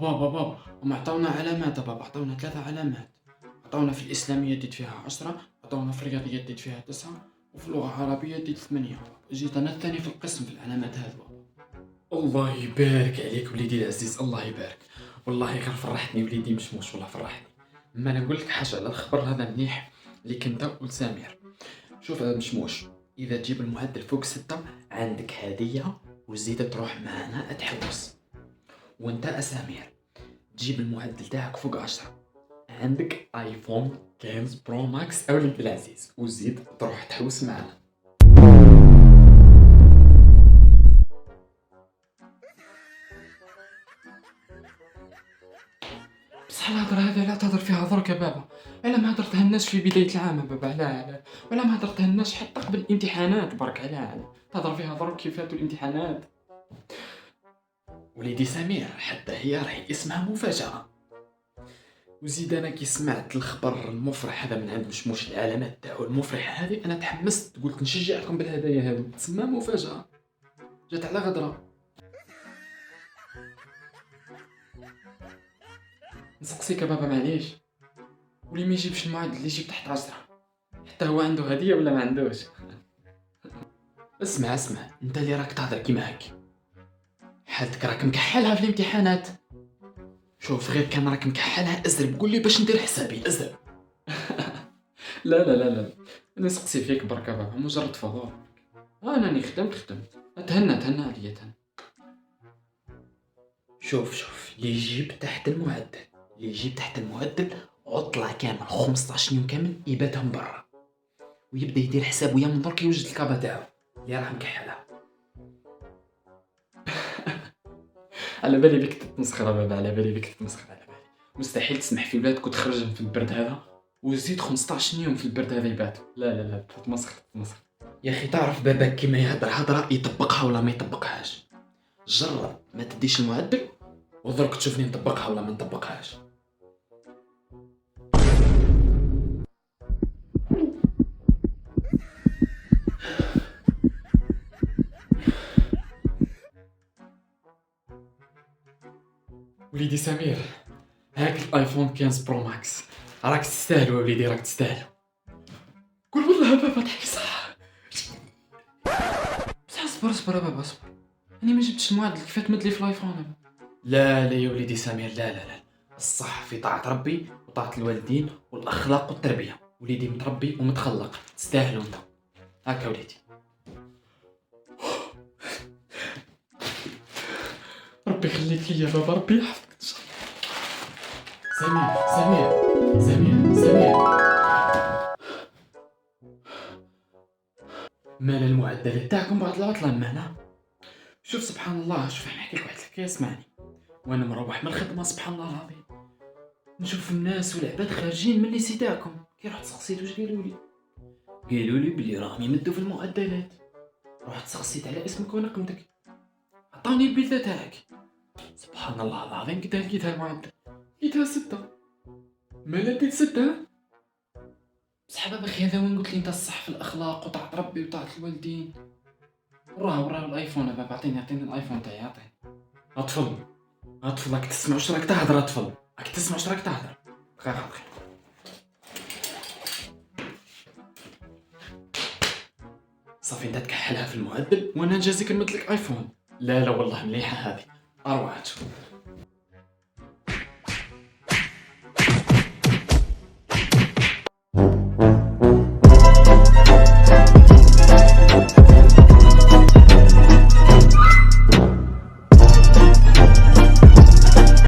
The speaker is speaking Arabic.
بابا هم عطاونا علامات. بابا عطاونا 3 علامات. عطاونا في الإسلامية ديت فيها 10، عطاونا في الرياضيات ديت فيها 9، وفي اللغة العربية ديت 8. جيت أنا الثاني في القسم في العلامات هذو. الله يبارك عليك وليدي العزيز، الله يبارك. والله غير فرحتني وليدي مشموش، والله فرحتني. ما انا نقول لك حاجه على الخبر هذا مليح اللي كنت وسامر. شوف يا مشموش، اذا تجيب المعدل فوق 6 عندك هديه، وزيد تروح معنا تحوس. وانت اسامير تجيب المعدل تاعك فوق 10، عندك ايفون 15 برو ماكس اولاد العزيز، وزيد تروح تحوس معنا. بصح الهضره هذه لا تهضر فيها درك يا بابا. على ما هضرتها الناس في بدايه العام يا بابا، لا ولا ما هضرتها الناس حتى قبل الامتحانات برك، على تهضر فيها درك كيف فاتوا الامتحانات. وليدي سمير حتى هي راهي اسمها مفاجاه. وزيد انا كي سمعت الخبر المفرح هذا من عند مشموش، العلامات تاعو المفرحه هذه، انا تحمست قلت نشجعكم بالهدايا هذو، تسمى مفاجاه جات على غدره. نسقسيك يا بابا معليش، واللي ما يجيبش المعدل اللي يجيب تحت 10 حتى هو عنده هديه ولا ما عندوش؟ اسمع انت اللي راك تهضر كيما هاك، حالتك راك مكحلها في الامتحانات. شوف غير كان راك مكحلها ازرب قول لي باش ندير حسابي، ازرب. لا نسقسي فيك برك يا بابا، مجرد فضول. انا راني خدمت. تهنى عليا تهنى. شوف اللي يجيب تحت المعدل، عطلة كامل 15 يوم كامل يباتهم برا، ويبدا يدير حسابه يا من درك يوجد الكابا تاعو اللي راه مكحلها. على بالي بك تتمسخر بابا، على بالي. مستحيل تسمح في ولادك وتخرجهم في البرد هذا، وزيد 15 يوم في البرد هذا يباتوا. لا تتمسخر. يا اخي تعرف باباك كيما يهضر هضره يطبقها ولا ما يطبقهاش. جرب ما تديش المعدل ودرك تشوفني نطبقها ولا ما نطبقهاش. وليدي سمير هاك الايفون 15 برو ماكس، راك تستاهلوا يا وليدي، راك تستاهلوا. قول والله بابا تحكي صح. بصح اصبر يا بابا اصبر، اني ما جبتش المعدل كيف تمد لي في الايفون. لا يا وليدي سمير، لا الصح في طاعة ربي وطاعة الوالدين والاخلاق والتربية. وليدي متربي ومتخلق، تستاهلوا انت. هاكا وليدي. ربي يخليك لي يا بابا، ربي يحفظك ان شاء الله. سمير مال المعدل تاعكم بعد العطلة معنا. شوف سبحان الله، شوف نحكي لك واحد الحكاية، اسمعني. وانا مروح من الخدمة سبحان الله العظيم نشوف الناس والعباد خارجين من الليسي تاعكم، كي رحت سقسيت واش قالوا لي بلي راهم يمدوا في المعدلات. رحت سقسيت على اسمك ورقمتك، عطاوني البلدة تاعك. سبحان الله العظيم قد لقيتها المعدل، لقيتها 6. ما لقيت 6. بصح بابا اخي هذا وين قلت لي انت الصح في الاخلاق وطاعة ربي وطاعة الوالدين. وراه الايفون يا بابا، اعطيني الايفون تاعي، اعطيني. اطفل راك تسمع واش راك تهضر، اطفل راك تسمع واش راك تهضر. دقيقة صافي انت تكحلها في المعدل وانا نجازيك نمدلك ايفون. لا والله مليحة هذه، اروح تشوف.